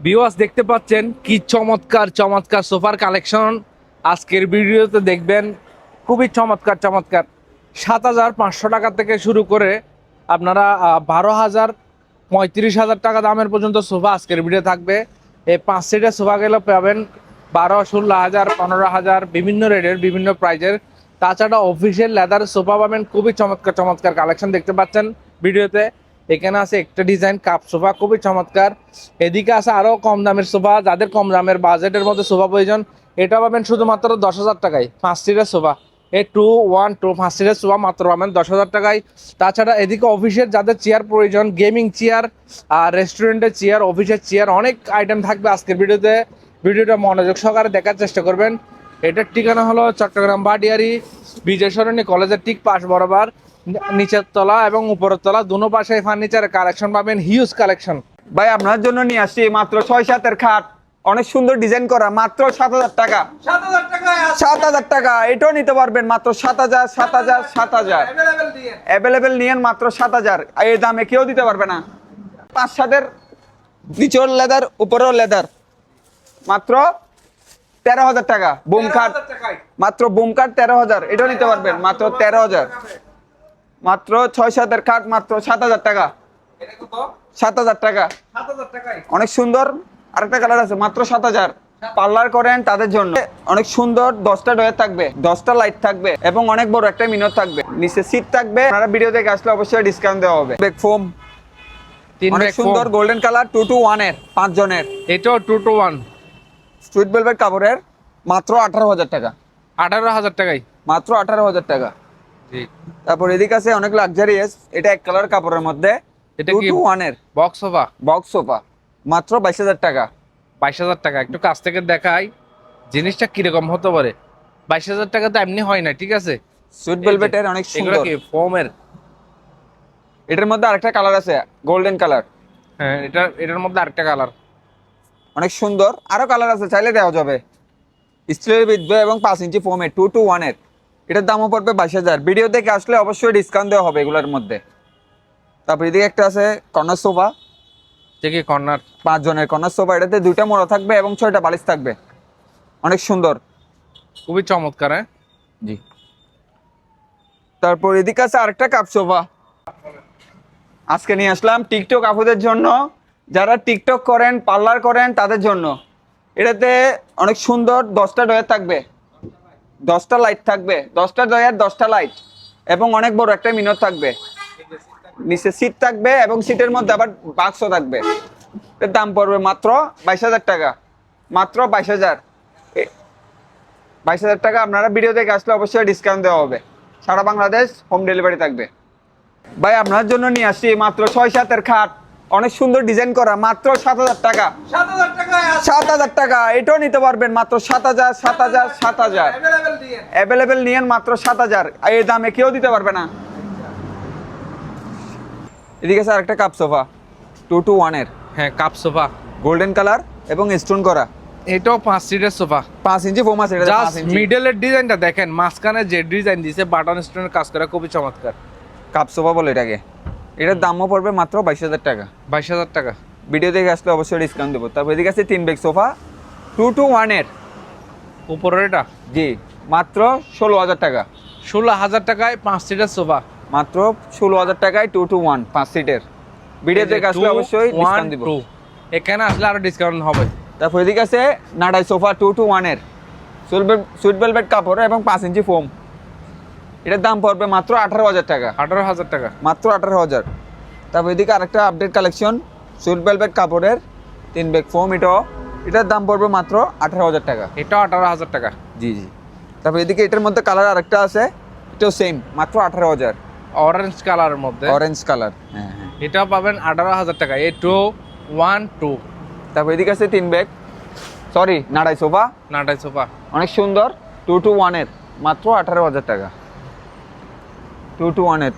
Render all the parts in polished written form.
Viewers দেখতে পাচ্ছেন কি চমৎকার চমৎকার সোফার কালেকশন আজকের ভিডিওতে দেখবেন। খুবই চমৎকার চমৎকার ৭,৫০০ টাকা থেকে শুরু করে আপনারা ১২,০০০ ৩৫,০০০ টাকা দামের পর্যন্ত সোফা আজকের ভিডিও থাকবে। এই ৫ সিটের সোফা গেলে পাবেন ১২, ১৬,০০০, ১৫,০০০ বিভিন্ন রেটের বিভিন্ন প্রাইজের। তাছাড়া অফিসিয়াল লেদার সোফা পাবেন। খুবই চমৎকার চমৎকার কালেকশন দেখতে পাচ্ছেন ভিডিওতে। এখানে আছে একটা ডিজাইন কাপ সোফা, খুবই চমৎকার। এদিকে আছে আরো কম দামের সোফা, যাদের কম দামের বাজেটের মধ্যে সোফা প্রয়োজন এটা পাবেন শুধুমাত্র ১০,০০০ টাকায়। ৫ সিটের সোফা A212 5 সিটের সোফা মাত্র পাবেন ১০,০০০ টাকায়। তাছাড়া এদিকে অফিসের যাদের চেয়ার প্রয়োজন, গেমিং চেয়ার, রেস্টুরেন্টের চেয়ার, অফিসের চেয়ার, অনেক আইটেম থাকবে আজকের ভিডিওতে। ভিডিওটা মনোযোগ সহকারে দেখার চেষ্টা করবেন। এটার ঠিকানা হলো চট্টগ্রাম বাডিয়ারি বিজয় সরণি কলেজের ঠিক পাশ বরাবর। নিচের তলা এবং উপরের তলা দুনো পাশে ফার্নিচারের কালেকশন পাবেন, হিউজ কালেকশন। ভাই আপনার জন্য নিয়ে আসছি মাত্র ৬-৭ খাট, অনেক সুন্দর ডিজাইন করা, মাত্র ৭,০০০ টাকা। ৭,০০০ টাকা এটাও নিতে পারবেন মাত্র ৭,০০০ ৭,০০০ ৭,০০০ অ্যাভেলেবেল নিয়েন মাত্র ৭,০০০। এই দামে কেউ দিতে পারবে না। ৫-৭ নিচেও লেদার উপরেও লেদার, মাত্র ১৩,০০০ টাকা। বুম কাট, মাত্র বুম কাট ১৩,০০০, এটাও নিতে পারবেন মাত্র ১৩,০০০। মাত্র ৬-৭ খাট মাত্র ৭,০০০ টাকা। ৭,০০০ টাকা, অনেক সুন্দর। আরেকটা কালার আছে মাত্র ৭,০০০। পার্লার করেন তাদের জন্য অনেক সুন্দর। 10টা ডয়ার থাকবে, 10টা লাইট থাকবে এবং অনেক বড় একটা মিনর থাকবে, নিচে সিট থাকবে। আপনারা ভিডিও দেখে আসলে অবশ্যই ডিসকাউন্ট দেওয়া হবে। বেক ফোম, অনেক সুন্দর গোল্ডেন কালার, 2-to-1 এর 5 জনের। এটাও 2-to-1 সুইট ভেলভেট কাপড়ের, মাত্র 18,০০০ টাকা। ১৮,০০০ টাকায়, মাত্র 18,০০০ টাকা। তারপর এদিকে আছে অনেক লাক্সারিয়াস, এটা এক কালার কাপড়ের মধ্যে, এটা কি 2-to-1 এর বক্স সোফা? বক্স সোফা, মাত্র 22,০০০ টাকা। ২২,০০০ টাকা। একটু কাছ থেকে দেখাই জিনিসটা কিরকম হতে পারে। ২২,০০০ টাকা তো এমনি হয় না, ঠিক আছে। সুইট ভেলভেটের অনেক এগুলো সুন্দর। কি ফোমের? এটার মধ্যে আরেকটা কালার আছে গোল্ডেন কালার। হ্যাঁ, এটার মধ্যে আরেকটা কালার অনেক সুন্দর, আরো কালার আছে, চাইলে দেওয়া যাবে। স্টিলের বিধবে এবং 5 ইঞ্চি ফোমে, 2-to-1 এর। এটার দামও পড়বে 22,০০০। ভিডিও দেখে আসলে অবশ্যই ডিসকাউন্ট দেওয়া হবে এগুলোর মধ্যে। তারপর এদিকে একটা আছে কর্নার সোফা, কি কর্নার 5 জনের কর্নার সোফা। এটাতে 2টা মোড়া থাকবে এবং 6টা বালিশ থাকবে, অনেক সুন্দর। খুবই চমৎকার। হ্যাঁ জি। তারপর এদিকে আছে আরেকটা কাপ সোফা, আজকে নিয়ে আসলাম টিকটক আপুদের জন্য, যারা টিকটক করেন, পার্লার করেন তাদের জন্য। এটাতে অনেক সুন্দর 10টা ডয়ার থাকবে, 10টা লাইট থাকবে, 10টা ডয়ার 10টা লাইট এবং অনেক বড় একটা মিনর থাকবে, নিচে সিট থাকবে এবং সিটের মধ্যে আবার বাক্স থাকবে। এর দাম পড়বে মাত্র 22,০০০ টাকা। মাত্র 22,০০০। 22,০০০ টাকা। আপনারা ভিডিও দেখে আসলে অবশ্যই ডিসকাউন্ট দেওয়া হবে। সারা বাংলাদেশ হোম ডেলিভারি থাকবে। ভাই আপনার জন্য নিয়ে আসছি মাত্র ৬-৭ খাট, অনেক সুন্দর ডিজাইন করা, মাত্র ৭,০০০ টাকা। ৭,০০০ টাকা এটাও নিতে পারবেন মাত্র ৭,০০০ ৭,০০০ ৭,০০০ অ্যাভেলেবেল নিয়েন মাত্র ৭,০০০। এই দামে কেউ দিতে পারবে না। এদিকে স্যার একটা কাপ সোফা, 2-to-1 এর। হ্যাঁ, কাপ সোফা, গোল্ডেন কালার এবং স্টোন করা। এটাও 5 সিটের সোফা। 5 ইঞ্চি ফোম আছে, এটা 5 জাস্ট ইঞ্চি। মিডলের ডিজাইনটা দেখেন, মাঝখানে যে ডিজাইন দিয়েছে বাটন স্টোনের কাজ করা, খুবই চমৎকার। কাপ সোফা বলে এটাকে। এটার দামও পড়বে মাত্র 22,০০০ টাকা। ২২,০০০ টাকা। ভিডিও দেখে আসলে অবশ্যই ডিসকাউন্ট দেবো। তারপর এদিকে আছে 3 বেগ সোফা, 2-to-1 এর। উপরের এটা জি, মাত্র 16,০০০ টাকা। ১৬,০০০ টাকায় 5 সিটের সোফা। মাত্র 16,০০০ টাকায় 2-to-1 5 সিটের। ভিডিও দেখে আসলে অবশ্যই ডিসকাউন্ট দিব। এখানে আসলে আরো ডিসকাউন্ট হবে। তারপর এদিকে আছে নাডাই সোফা, 2-to-1 এর, সুইট ভেলভেট কাপড় এবং 5 ইঞ্চি ফোম। এটার দাম পড়বে মাত্র 18,০০০ টাকা। ১৮,০০০ টাকা, মাত্র 18,০০০। তারপর এদিকে আরেকটা আপডেট কালেকশন, সুইট ভেলভেট কাপড়ের 3 বেগ ফোম। এটার দাম পড়বে মাত্র 18,০০০ টাকা। এটাও ১৮,০০০ টাকা। জি জি। তারপর এদিকে এটার মধ্যে কালার আরেকটা আছে, এটাও সেম, মাত্র 18,০০০। অরেঞ্জ কালারের মধ্যে, অরেঞ্জ কালার। হ্যাঁ হ্যাঁ। এটাও পাবেন 18,০০০ টাকা। A212 তারপর এদিকে আছে 3 বেগ, সরি নাড়াই সোফা, নাটাই সোফা, অনেক সুন্দর, 2-to-1 এর, মাত্র 18,০০০ টাকা। 2-to-1 এর।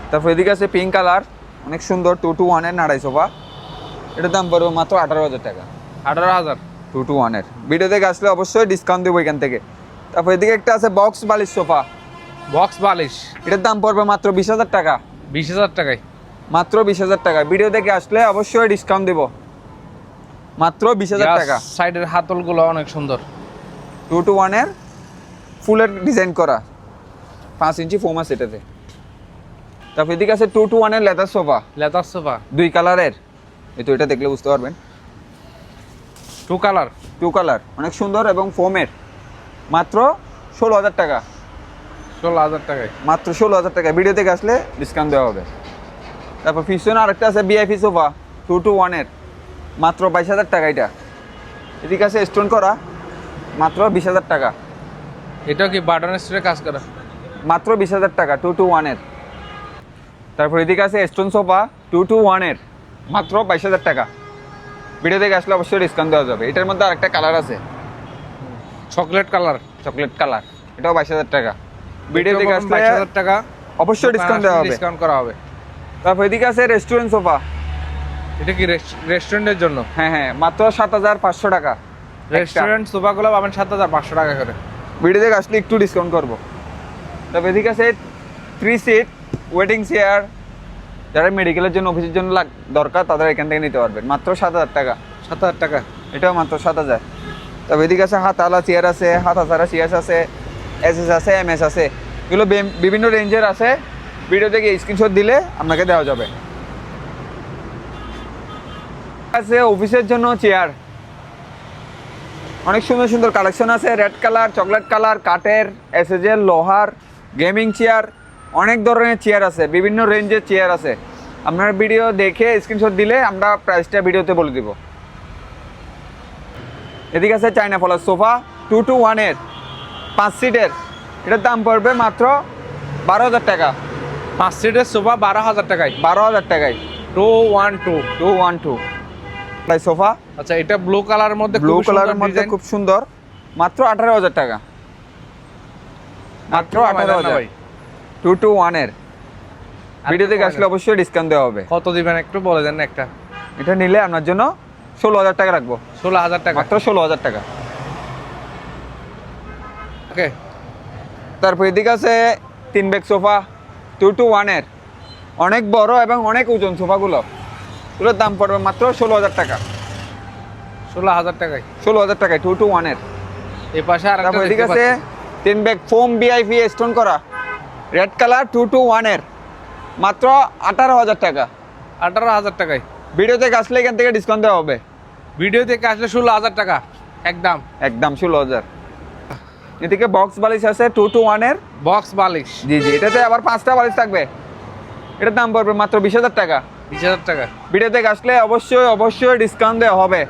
তারপর এদিকে আছে পিঙ্ক কালার, অনেক সুন্দর, 2-to-1 এর নাড়াই সোফা। এটার দাম পড়বে মাত্র 18,০০০ টাকা। 18,০০০। 2-to-1 এর। ভিডিও দেখে আসলে অবশ্যই ডিসকাউন্ট দেবো এখান থেকে। তারপর এদিকে একটা আছে বক্স বালিশ সোফা, বক্স বালিশ, এটার দাম পড়বে মাত্র 20,০০০ টাকা। 20,০০০ টাকায়। মাত্র 20,০০০ টাকা। ভিডিও দেখে আসলে অবশ্যই ডিসকাউন্ট দেবো। মাত্র 20,000 টাকা। সাইডের হাতলগুলো অনেক সুন্দর। 2-to-1 এর ফুলের ডিজাইন করা 5 ইঞ্চি ফোম আছে এটাতে। তারপর এদিকে আছে 2-to-1 এর লেদার সোফা, লেদার সোফা 2 কালারের। এই তো এটা দেখলে বুঝতে পারবেন, 2 কালার, 2 কালার অনেক সুন্দর এবং ফোমের। মাত্র 16,000 টাকা, 16,000 টাকায়। মাত্র 16,000 টাকা। ভিডিও থেকে আসলে ডিসকাউন্ট দেওয়া হবে। তারপর পিছনে আরেকটা আছে ভিআইপি সোফা 2-to-1 এর, মাত্র 22,000 টাকা এটা। এদিকে আছে স্টোন করা, মাত্র 20,000 টাকা। এটা কি বাটন স্টোরে কাজ করা? মাত্র 20,000 টাকা 2-to-1 এর। তারপর এদিকে আছে স্টোন সোফা 2-to-1 এর, মাত্র 22,000 টাকা। ভিডিও থেকে আসলে অবশ্যই ডিসকাউন্ট দেওয়া যাবে। এটার মধ্যে আরেকটা কালার আছে, চকলেট কালার, চকলেট কালার, এটাও 22,000 টাকা। ভিডিও থেকে আসলে 22,000 টাকা অবশ্যই ডিসকাউন্ট দেওয়া হবে। ডিসকাউন্ট করা হবে। তারপর এদিকে আছে রেস্টুরেন্ট সোফা। এটা কি রেস্টুরেন্টের জন্য? হ্যাঁ হ্যাঁ, মাত্র 7,500 টাকা। রেস্টুরেন্ট সোফাগুলো পাবেন 7,500 টাকা করে। ভিডিও থেকে আসলে একটু ডিসকাউন্ট করবো। তারপর এদিকে আছে 3 সিট ওয়েটিং চেয়ার, যারা মেডিকেলের জন্য অফিসের জন্য দরকার তাদের এখান থেকে নিতে পারবেন, মাত্র 7,000 টাকা। 7,000 টাকা, এটাও মাত্র 7,000। তবে এদিকে আছে হাতালা চেয়ার আছে, হাতা ছাড়া চেয়ার আছে, এসএস আছে, এমএস আছে। এগুলো বিভিন্ন রেঞ্জের আছে। ভিডিও থেকে স্ক্রিনশট দিলে আপনাকে দেওয়া যাবে। আছে অফিসের জন্য চেয়ার, অনেক সুন্দর সুন্দর কালেকশন আছে। রেড কালার, চকলেট কালার, কাঠের, এসএসের, লোহার, গেমিং চেয়ার, অনেক ধরনের চেয়ার আছে, বিভিন্ন রেঞ্জের চেয়ার আছে। আপনার ভিডিও দেখে স্ক্রিনশট দিলে আমরা প্রাইসটা ভিডিওতে বলে দিব। এদিকে আছে চায়না ফলার সোফা 2-to-1 এর, 5 সিটের। এটার দাম পড়বে মাত্র 12,000 টাকা। 5 সিটের সোফা 12,000 টাকায়। 12,000 টাকায় 212। 212 প্রাইস সোফা। আচ্ছা, এটা ব্লু কালারের মধ্যে, ব্লু খুব সুন্দর কালারের মধ্যে ডিজাইন। খুব সুন্দর, মাত্র 18,000 টাকা। মাত্র 18,000 2-to-1 এর। ভিডিও থেকে আসলে অবশ্যই ডিসকাউন্ট দেওয়া হবে। কত দিবেন একটু বলে দেন একটা। এটা নিলে আপনার জন্য 16,000 টাকা রাখবো। 16,000 টাকা, মাত্র 16,000 টাকা। ওকে। তারপর এদিকে আছে 3 ব্যাগ সোফা 2-to-1 এর, অনেক বড় এবং অনেক ওজন সোফাগুলো। এগুলোর দাম পড়বে মাত্র 16,000 টাকা। 16,000 টাকায়, 16,000 টাকায় 2-to-1 এর। এই পাশে আরেকটা তারপর এদিকে দেখতে আছে পাচ্ছি। 3 ব্যাগ ফোম ভিআইপি স্টোন করা রেড কালার 2-to-1 এর, মাত্র 18,000 টাকা। 18,000 টাকায়। ভিডিও থেকে আসলে এখান থেকে ডিসকাউন্ট দেওয়া হবে। ভিডিও থেকে আসলে 16,000 টাকা একদম। একদম 16,000। এদিকে বক্স বালিশ আছে 2-to-1 এর। বক্স বালিশ, জি জি, এটাতে আবার 5টা বালিশ থাকবে। এটার দাম পড়বে মাত্র 20,000 টাকা। 20,000 টাকা। ভিডিও থেকে আসলে অবশ্যই অবশ্যই ডিসকাউন্ট দেওয়া হবে।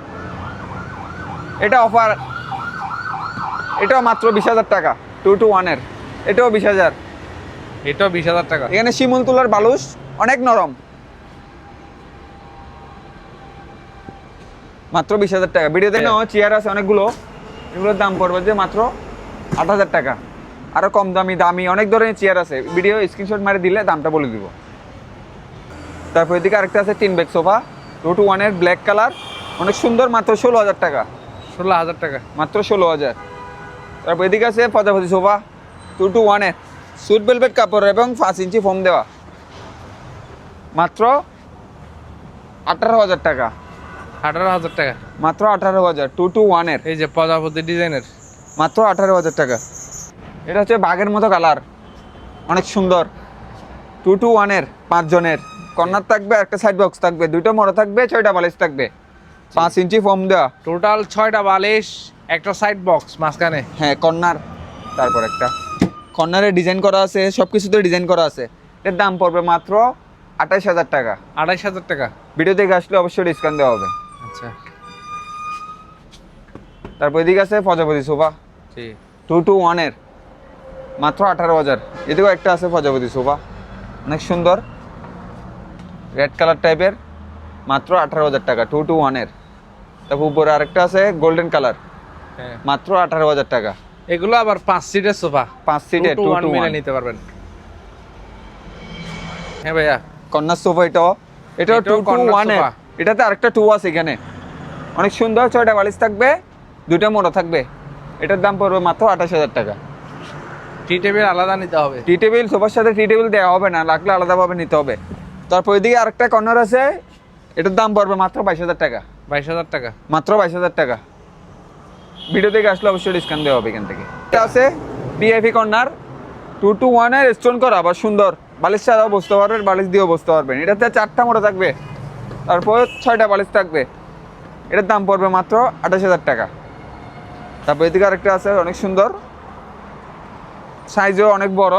এটা অফার, এটাও মাত্র 20,000 টাকা 2-to-1 এর। এটাও 20,000। এটাও 20,000 টাকা। এখানে শিমুল তুলার বালুশ, অনেক নরম, মাত্র 20,000 টাকা। ভিডিওতে নাও চেয়ার আছে অনেকগুলো, এগুলোর দাম পড়বে যে মাত্র 8,000 টাকা। আরো কম দামি দামি অনেক ধরনের চেয়ার আছে, ভিডিও স্ক্রিনশট মারে দিলে দামটা বলে দিব। তারপর এদিকে আরেকটা আছে 3 ব্যাগ সোফা 2-to-1 এর, ব্ল্যাক কালার, অনেক সুন্দর, মাত্র 16,000 টাকা। 16,000 টাকা, মাত্র 16,000। তারপর এদিকে আছে প্রজাপতি সোফা 2-to-1 এর, সুট ভেলভেট কাপড় এবং 5 ইঞ্চি ফোম দেওয়া, মাত্র 18,000 টাকা। 18,000 টাকা। মাত্র 18,000 2-to-1 এর, এই যে প্রজাপতি ডিজাইনের, মাত্র 18,000 টাকা। এটা হচ্ছে বাঘের মতো কালার, অনেক সুন্দর, 2-to-1 এর, 5 জনের। কর্নার থাকবে, একটা সাইড বক্স থাকবে, 2টা মোড়া থাকবে, 6টা বালিশ থাকবে, 5 ইঞ্চি ফোম দেওয়া। টোটাল 6টা বালিশ, একটা সাইড বক্স মাঝখানে। হ্যাঁ, কর্নার, তারপর একটা কর্নারে ডিজাইন করা আছে, সব কিছুতে ডিজাইন করা আছে। এর দাম পড়বে মাত্র 28,000 টাকা। 28,000 টাকা। ভিডিও থেকে আসলে অবশ্যই ডিসকাউন্ট দেওয়া হবে। আচ্ছা, তারপর এদিকে আছে প্রজাপতি সোফা ঠিক। 2-to-1 এর, মাত্র 18,000। এদিকেও একটা আছে প্রজাপতি সোফা, অনেক সুন্দর, রেড কালার টাইপের, মাত্র 18,000 টাকা 2-to-1 এর। তারপর উপরে আরেকটা আছে গোল্ডেন কালার, হ্যাঁ, মাত্র 18,000 টাকা। এগুলো আবার 5 সিটের সোফা, 5 সিটে 2-to-1 মিলে 2-to-1 নিতে পারবেন। হ্যাঁ ভাইয়া, কর্নার সোফা, এটাও এটাও corner 2-to-1 এর। সোফা। এটাতে আরেকটা 2 আছে এখানে, অনেক সুন্দর, 6টা বালিশ থাকবে, 2টা মোড়া থাকবে। এটার দাম পড়বে মাত্র 28,000 টাকা। টি টেবিল আলাদা নিতে হবে। টি টেবিল সোফার সাথে টি টেবিল দেওয়া হবে না, লাগলে আলাদাভাবে নিতে হবে। তারপর এদিকে আরেকটা কর্নার আছে এটার দাম পড়বে মাত্র 22,000 টাকা। 22,000 টাকা। মাত্র 22,000 টাকা। ভিডিও থেকে আসলে অবশ্যই ডিসকাউন্ট দেওয়া হবে এখান থেকে। এটা আছে ভিআইপি কর্নার 2-to-1 এর স্টোন করা, আবার সুন্দর বালিশ ছাড়াও বসতে পারবেন, বালিশ দিয়েও বসতে পারবেন। এটাতে 4টা মোড়া থাকবে, তারপর 6টা বালিশ থাকবে। এটার দাম পড়বে মাত্র 28,000 টাকা। তারপর এদিকে আরেকটা আছে অনেক সুন্দর, সাইজও অনেক বড়,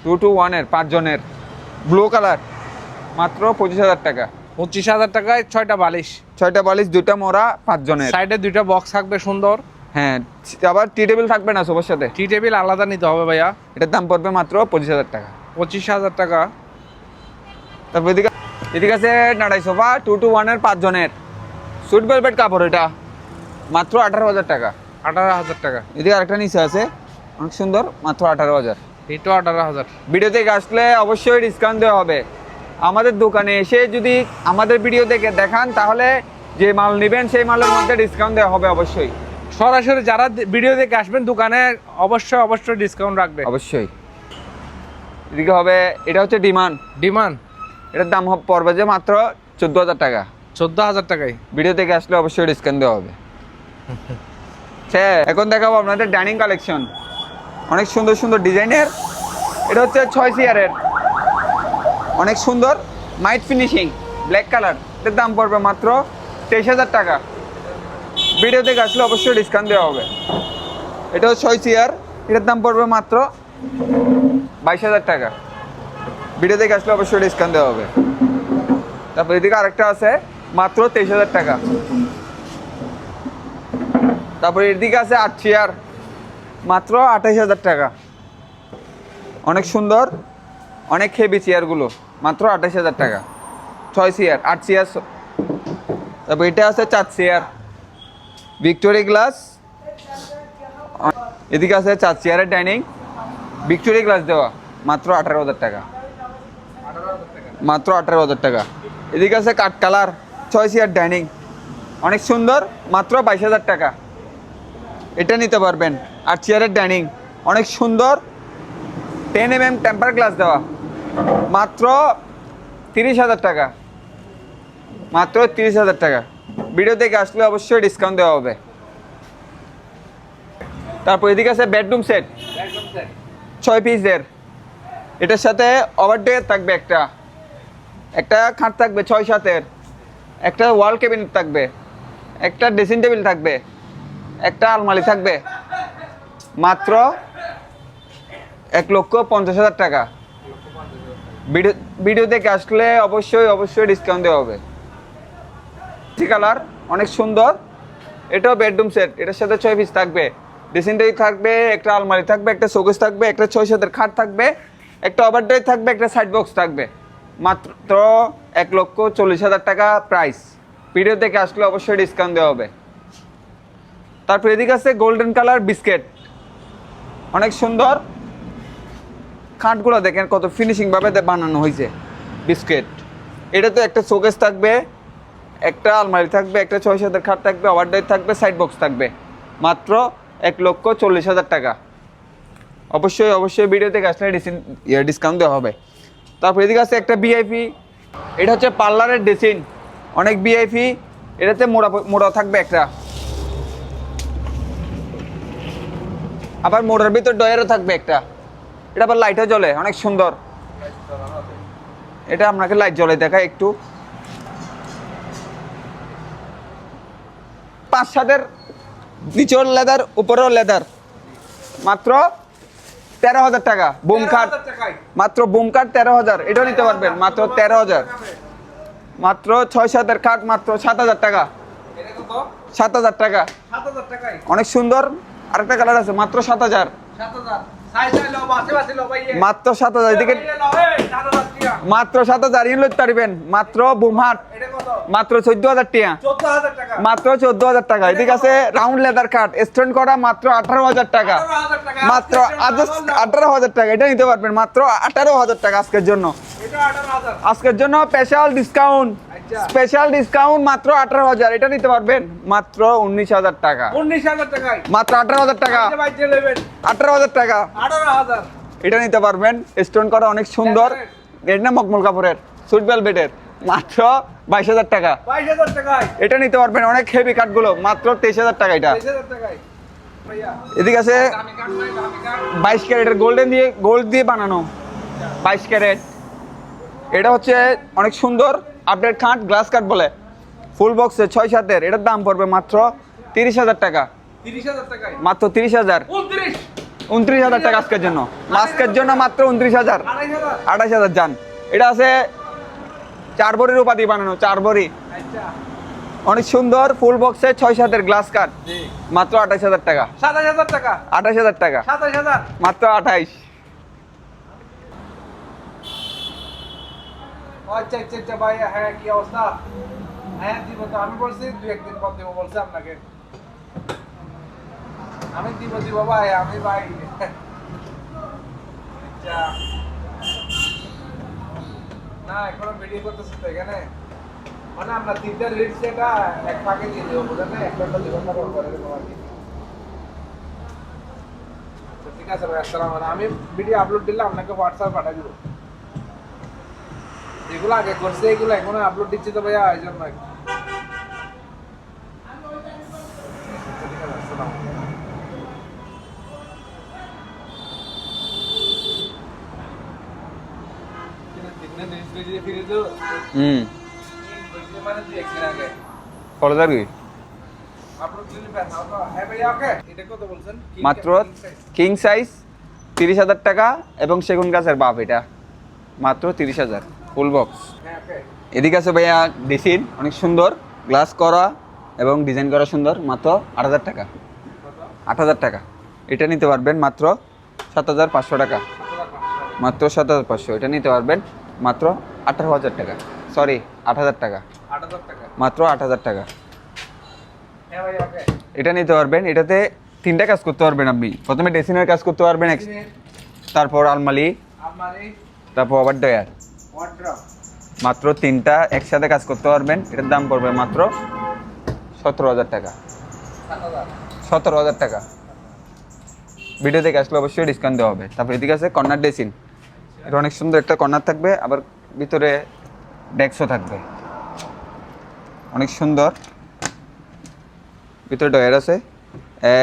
2-to-1 এর 5 জনের, ব্লু কালার, মাত্র 25,000 টাকা। 25,000 টাকায় 6টা বালিশ, 6টা বালিশ, 2টা মোড়া, 5 জনের। সাইডে 2টা বক্স থাকবে সুন্দর। হ্যাঁ, আবার টি টেবিল থাকবে না সবার সাথে, টি টেবিল আলাদা নিতে হবে ভাইয়া। এটার দাম পড়বে মাত্র 25,000 টাকা। 25,000 টাকা। তারপর এদিকে আছে নাড়াই সোফা 2-to-1 এর 5 জনের, সুইট ভেলভেট কাপড়, এটা মাত্র 18,000 টাকা। 18,000 টাকা। এদিকে আরেকটা নিচে আছে অনেক সুন্দর, মাত্র 18,000। এটাও 18,000। ভিডিও থেকে আসলে অবশ্যই ডিসকাউন্ট দেওয়া হবে। আমাদের দোকানে এসে যদি আমাদের ভিডিও দেখে দেখান, তাহলে যে মাল নেবেন সেই মালের মধ্যে ডিসকাউন্ট দেওয়া হবে অবশ্যই। সরাসরি যারা ভিডিও দেখে আসবেন দোকানে অবশ্যই ডিসকাউন্ট রাখবে অবশ্যই। এদিকে হবে, এটা হচ্ছে ডিমান্ড। এটার দাম পড়বে যে মাত্র 14,000 টাকা। 14,000 টাকায়। ভিডিও থেকে আসলে অবশ্যই ডিসকাউন্ট দেওয়া হবে। এখন দেখাবো আপনাদের ডাইনিং কালেকশন, অনেক সুন্দর সুন্দর ডিজাইনের। এটা হচ্ছে 6 চেয়ারের, অনেক সুন্দর মাইট ফিনিশিং, ব্ল্যাক কালার। এটার দাম পড়বে মাত্র 23,000 টাকা। ভিডিও থেকে আসলে অবশ্যই ডিসকাউন্ট দেওয়া হবে। এটাও 6 চেয়ার, এটার দাম পড়বে মাত্র 22,000 টাকা। ভিডিও থেকে আসলে অবশ্যই ডিসকাউন্ট দেওয়া হবে। তারপর এদিকে আরেকটা আছে মাত্র 23,000 টাকা। তারপরে এদিকে আছে 8 চেয়ার, মাত্র 28,000 টাকা। অনেক সুন্দর, অনেক হেভি চেয়ারগুলো, মাত্র 28,000 টাকা। 6 চেয়ার, 8 চেয়ার। তারপর এটা আছে 4 চেয়ার, ভিক্টোরিয়া গ্লাস। এদিকে আছে 4 চেয়ারের ডাইনিং, ভিক্টোরিয়া গ্লাস দেওয়া, মাত্র 18,000 টাকা। মাত্র 18,000 টাকা। এদিকে আছে কাঠ কালার 6 চেয়ার ডাইনিং, অনেক সুন্দর, মাত্র 22,000 টাকা। এটা নিতে পারবেন। 8 চেয়ারের ডাইনিং, অনেক সুন্দর, 10 mm টেম্পার গ্লাস দেওয়া, মাত্র 30,000 টাকা। মাত্র 30,000 টাকা। ভিডিও থেকে আসলে অবশ্যই ডিসকাউন্ট দেওয়া হবে। তারপর এদিকে আছে বেডরুম সেট 6 পিসের, এটার সাথে ওভারডে থাকবে, একটা খাট থাকবে 6-7-এর, একটা ওয়াল ক্যাবিনেট থাকবে, একটা ড্রেসিং টেবিল থাকবে, একটা আলমারি থাকবে, মাত্র 1,50,000 টাকা। ভিডিও থেকে আসলে অবশ্যই ডিসকাউন্ট দেওয়া হবে। কালার অনেক সুন্দর, এটাও বেডরুম সেট, এটার সাথে 6 পিস থাকবে, ড্রেসিং টেবিল থাকবে, একটা আলমারি থাকবে, একটা শোকেস থাকবে, একটা 6-7-এর খাট থাকবে, একটা ওভারডে থাকবে, একটা সাইড বক্স থাকবে, মাত্র 1,40,000 টাকা প্রাইস। ভিডিও থেকে আসলে অবশ্যই ডিসকাউন্ট দেওয়া হবে। তারপর এদিকে আছে গোল্ডেন কালার বিস্কেট, অনেক সুন্দর, খাটগুলো দেখেন কত ফিনিশিং ভাবে বানানো হয়েছে বিস্কেট। এটাতে একটা শোকেস থাকবে, একটা আলমারি থাকবে, একটা 6-7-এর খাট থাকবে, ওভারডে থাকবে, সাইড বক্স থাকবে, মাত্র 1,40,000 টাকা। অবশ্যই ভিডিও থেকে আসলে ডিসকাউন্ট দেওয়া হবে। তারপর এদিকে আছে একটা ভিআইপি, এটা হচ্ছে পার্লারের ড্রেসিং, অনেক ভিআইপি। এটাতে মোড়া থাকবে একটা, আবার মোড়ার ভিতর ডয়ারও থাকবে একটা। এটা আবার লাইটও জ্বলে, অনেক সুন্দর। এটা আপনাকে লাইট জ্বলে দেখায় একটু। 5-7-এর, নিচেও লেদার, উপরেও লেদার, মাত্র 13,000 টাকা। বুম কাট, মাত্র বুম কাট 13,000। এটাও নিতে পারবেন মাত্র 13,000। মাত্র 6-7-এর খাট, মাত্র 7,000 টাকা। 7,000 টাকা, অনেক সুন্দর। আরেকটা কালার আছে, মাত্র 7,000। মাত্র 7,000। এদিকে মাত্র 7,000 ইন লইতে পারবেন। মাত্র বুমহাট, মাত্র 14,000 টাকা। মাত্র 14,000 টাকা। এদিকে আছে রাউন্ড লেদার কাট স্ট্যান্ড করা, মাত্র 18,000 টাকা। মাত্র 18,000 টাকা। এটা নিতে পারবেন মাত্র 18,000 টাকা আজকের জন্য। আজকের জন্য স্পেশাল ডিসকাউন্ট মাত্র 18,000। এটা নিতে পারবেন মাত্র 19,000 টাকা। মাত্র 18,000 টাকা। 18,000 টাকা। এটা নিতে পারবেন, স্টোন করা, অনেক সুন্দর। এটা না মখমল কাপড়ের, সুইট ভেলভেটের, মাত্র 22,000 টাকা। 22,000 টাকায় এটা নিতে পারবেন, অনেক হেভি কাঠগুলো, মাত্র 23,000 টাকা এটা। 22,000 টাকায় ভাইয়া। এদিকে আছে দামি কাঠ নাই, দামি কাঠ। 22 ক্যারেটের গোল্ড দিয়ে বানানো 22 ক্যারেট। এটা হচ্ছে অনেক সুন্দর আপডেট কাঠ, গ্লাস কাঠ বলে, ফুল বক্সে 6-7 এটার দাম পড়বে মাত্র 30,000 টাকা। 30,000 টাকায় মাত্র 30,000। 29,000 টাকা আজকের জন্য, আজকের জন্য মাত্র 29,000। 2,500 28,000 যান। এটা আছে 4 ভরির উপাধি বানানো, 4 ভরি, আচ্ছা অনেক সুন্দর ফুল বক্সে 6-7 গ্লাস কাঠ, জি মাত্র 28,000 টাকা। 27,000 টাকা 28,000 টাকা, 27,000 মাত্র 28। আচ্ছা আচ্ছা আচ্ছা ভাইয়া, হ্যাঁ কি অবস্থা? হ্যাঁ দিব তো, আমি বলছি 2-1 দিন পর দিব বলছি আপনাকে। আমি দিব ভাই, আমি ভাই। আচ্ছা না এখনো ভিডিও করতেছি তো এখানে, মানে আমরা 3টা রেট সেটা এক পাকে দিয়ে দেবো, বুঝলেন না? একটা দিব না করে দেবো আর কি। তো ঠিক আছে ভাই, আসসালামু আলাইকুম। আমি ভিডিও আপলোড দিলে আপনাকে হোয়াটসঅ্যাপ পাঠিয়ে দেবো। যেগুলো আগে করছে এগুলো এখনো আপলোড দিচ্ছি তো ভাইয়া, এই জন্য আর কি। ঠিক আছে, আসসালামু আলাইকুম। মানে 2-1 দিন আগে কলজার কি আপলোড দিলে হ্যাঁ ভাইয়া, ওকে। এটা কত বলছেন? মাত্র কিং সাইজ 30,000 টাকা, এবং সেগুন গাছের বাপ, এটা মাত্র 30,000 ফুল বক্স। হ্যাঁ ওকে। এদিকে আছে ভাইয়া ডিসিন, অনেক সুন্দর গ্লাস করা এবং ডিজাইন করা সুন্দর, মাত্র 8,000 টাকা। 8,000 টাকা, এটা নিতে পারবেন মাত্র 7,500 টাকা। মাত্র 7,500, এটা নিতে পারবেন মাত্র 18,000 টাকা, সরি 8,000 টাকা, 8,000 টাকা। মাত্র 8,000 টাকা। হ্যাঁ ভাই ওকে। এটা নিতে পারবেন, এটাতে 3টা কাজ করতে পারবেন আপনি। প্রথমে ড্রেসিংয়ের কাজ করতে পারবেন, তারপর আলমারি, আলমারি, তারপর আবার ডয়ার, ওয়ার্ড্রপ। মাত্র 3টা একসাথে কাজ করতে পারবেন। এটার দাম পড়বে মাত্র 17,000 টাকা। 7,000 17,000 টাকা। ভিডিও দেখে আসলে অবশ্যই ডিসকাউন্ট দেওয়া হবে। তারপর এদিকে আছে কর্নার ড্রেসিং, এটা অনেক সুন্দর একটা কর্নার থাকবে, আবার ভিতরে ডেস্কও থাকবে, অনেক সুন্দর। ভিতরে ডয়ার আছে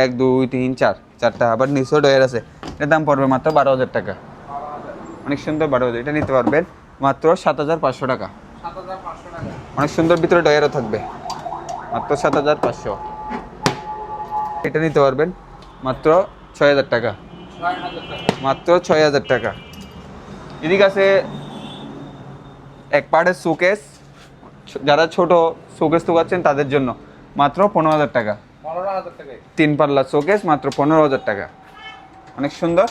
1 2 3 4, 4টা, আবার নিচেও ডয়ার আছে। এটার দাম পড়বে মাত্র 12,000 টাকা। 12,000 অনেক সুন্দর 12,000, এটা নিতে পারবেন মাত্র 7,500 টাকা। 7,500 টাকা। অনেক সুন্দর ভিতরে ডয়ারও থাকবে, মাত্র 7,500। এটা নিতে পারবেন মাত্র 6,000 টাকা। 6,000 টাকা। মাত্র 6,000 টাকা। এদিকে আছে এক পার্টের শোকেস, যারা ছোট শোকেস তোকাচ্ছেন তাদের জন্য, মাত্র 15,000 টাকা। 15,000 টাকায় 3 পাল্লা শোকেস, মাত্র 15,000 টাকা। অনেক সুন্দর,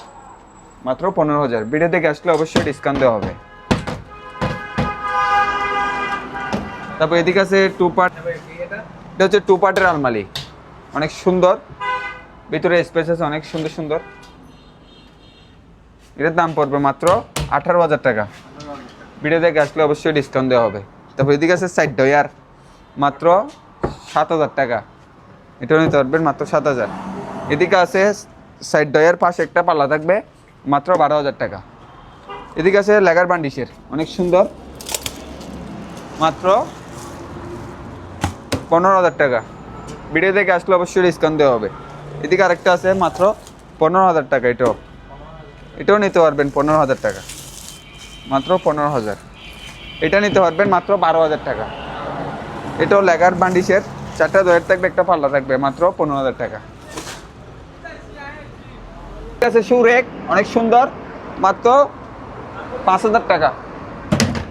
মাত্র 15,000। ভিডিও দেখে আসলে অবশ্যই ডিসকাউন্ট দেওয়া হবে। তারপর এদিকে আছে 2 পার্ট, ভাই কি এটা? এটা হচ্ছে 2 পার্টের আলমারি, অনেক সুন্দর, ভিতরে স্পেস আছে অনেক সুন্দর সুন্দর। এটার দাম পড়বে মাত্র 18,000 টাকা। ভিডিও দেখে আসলে অবশ্যই ডিসকাউন্ট দেওয়া হবে। তারপর এদিকে আছে সাইড ডয়ার, মাত্র 7,000 টাকা। এটাও নিতে পারবেন মাত্র 7,000। এদিকে আছে সাইড ডয়ার, পাশে একটা পাল্লা থাকবে, মাত্র 12,000 টাকা। এদিকে আছে লেগার বান্ডিশের, অনেক সুন্দর, মাত্র 15,000 টাকা। ভিডিও দেখে আসলে অবশ্যই ডিসকাউন্ট দেওয়া হবে। এদিকে আরেকটা আছে মাত্র 15,000 টাকা, এটাও নিতে পারবেন 15,000 টাকা, মাত্র 15,000। এটা নিতে পারবেন মাত্র 12,000 টাকা। এটাও লেগার বান্ডিশের, 4টা ডয়ার থাকবে, একটা পাল্লা থাকবে, মাত্র 15,000 টাকা। ঠিক আছে, সুরেক অনেক সুন্দর, মাত্র 5,000 টাকা,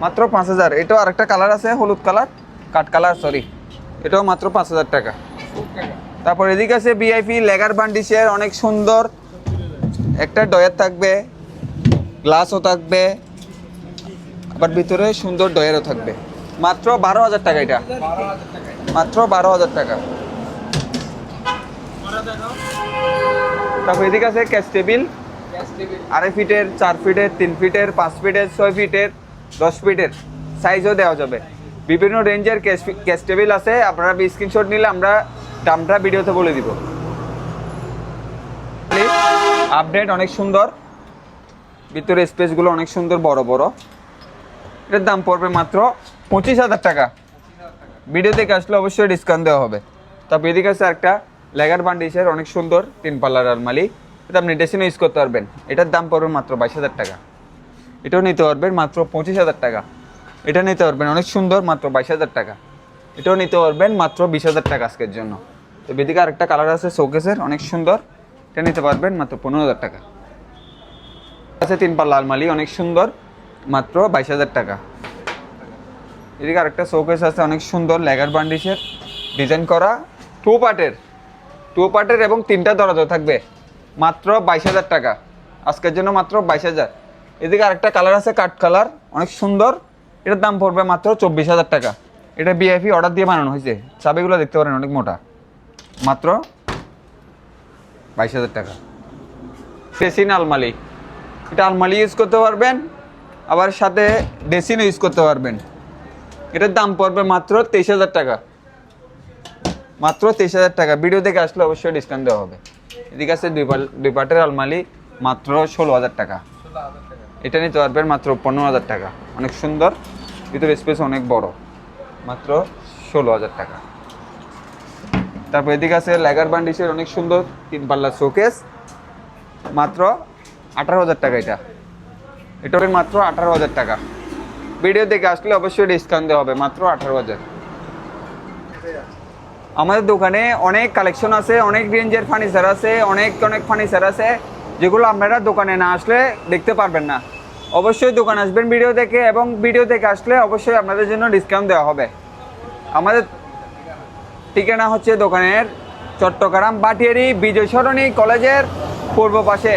মাত্র 5,000। এটাও আরেকটা কালার আছে, হলুদ কালার, কাঠ কালার, সরি, এটাও মাত্র 5,000 টাকা। তারপর এদিকে আছে ভিআইপি লেগার বান্ডিশের, অনেক সুন্দর, একটা ডয়ার থাকবে, গ্লাসও থাকবে, আবার ভিতরে সুন্দর ডয়ারও থাকবে, মাত্র 12,000 টাকা। এটা 12,000 টাকায়। মাত্র 12,000 টাকা। তারপর এদিকে আছে ক্যাশ টেবিল, গ্যাস টেবিল। 2.5 ফিটের, 4 ফিটের, 3 ফিটের, 5 ফিটের, 6 ফিটের, 10 ফিটের সাইজও দেওয়া যাবে। বিভিন্ন রেঞ্জের ক্যাশ টেবিল আছে, আপনারা স্ক্রিনশট নিলে আমরা দামটা ভিডিওতে বলে দিব। আপডেট অনেক সুন্দর, ভিতরে স্পেসগুলো অনেক সুন্দর, বড় বড়। এটার দাম পড়বে মাত্র 25,000 টাকা। ভিডিও দেখে আসলে অবশ্যই ডিসকাউন্ট দেওয়া হবে। তারপর এদিকে আছে একটা লেগার বান্ডিসের অনেক সুন্দর 3 পাল্লার আলমারি, এটা আপনি ড্রেসিং ইউজ করতে পারবেন। এটার দাম পড়বে মাত্র 22,000 টাকা। এটাও নিতে পারবেন মাত্র 25,000 টাকা। এটা নিতে পারবেন অনেক সুন্দর মাত্র 22,000 টাকা। এটাও নিতে পারবেন মাত্র 20,000 টাকা আজকের জন্য। তো এদিকে আরেকটা কালার আছে শোকেসের অনেক সুন্দর, এটা নিতে পারবেন মাত্র 15,000 টাকা। আছে 3 পাল্লা আলমারি অনেক সুন্দর, মাত্র 22,000 টাকা। এদিকে আরেকটা শোকেস আছে অনেক সুন্দর লেগার বান্ডিসের ডিজাইন করা, টু পার্টের এবং 3টা দরজা থাকবে, মাত্র 22,000 টাকা আজকের জন্য, মাত্র 22,000। এদিকে আরেকটা কালার আছে কাঠ কালার অনেক সুন্দর, এটার দাম পড়বে মাত্র 24,000 টাকা। এটা বিআইপি অর্ডার দিয়ে বানানো হয়েছে, চাবিগুলো দেখতে পারেন অনেক মোটা, মাত্র 22,000 টাকা। ড্রেসিং আলমারি, এটা আলমারি ইউজ করতে পারবেন, আবার সাথে ড্রেসিংও ইউজ করতে পারবেন। এটার দাম পড়বে মাত্র 23,000 টাকা, মাত্র 23,000 টাকা। ভিডিও দেখে আসলে অবশ্যই ডিসকাউন্ট দেওয়া হবে। এদিকে আছে দুই পার্টের আলমারি, মাত্র 16,000 টাকা। এটা নিতে পারবেন মাত্র 15,000 টাকা, অনেক সুন্দর, ভিতরে স্পেস অনেক বড়, মাত্র 16,000 টাকা। তারপর এদিকে আছে লেগার বান্ডিসের অনেক সুন্দর 3 পাল্লা শোকেস, মাত্র 18,000 টাকা। এটা হবে মাত্র 18,000 টাকা। ভিডিও দেখে আসলে অবশ্যই ডিসকাউন্ট দেওয়া হবে, মাত্র 18,000। আমাদের দোকানে অনেক কালেকশন আছে, অনেক রেঞ্জের ফার্নিচার আছে, অনেক ফার্নিচার আছে যেগুলো আপনারা দোকানে না আসলে দেখতে পারবেন না। অবশ্যই দোকান আসবেন ভিডিও দেখে, এবং ভিডিও দেখে আসলে অবশ্যই আপনাদের জন্য ডিসকাউন্ট দেওয়া হবে। আমাদের ঠিকানা হচ্ছে দোকানের চট্টগ্রাম বাটিয়ারি বিজয় সরণি কলেজের পূর্ব পাশে।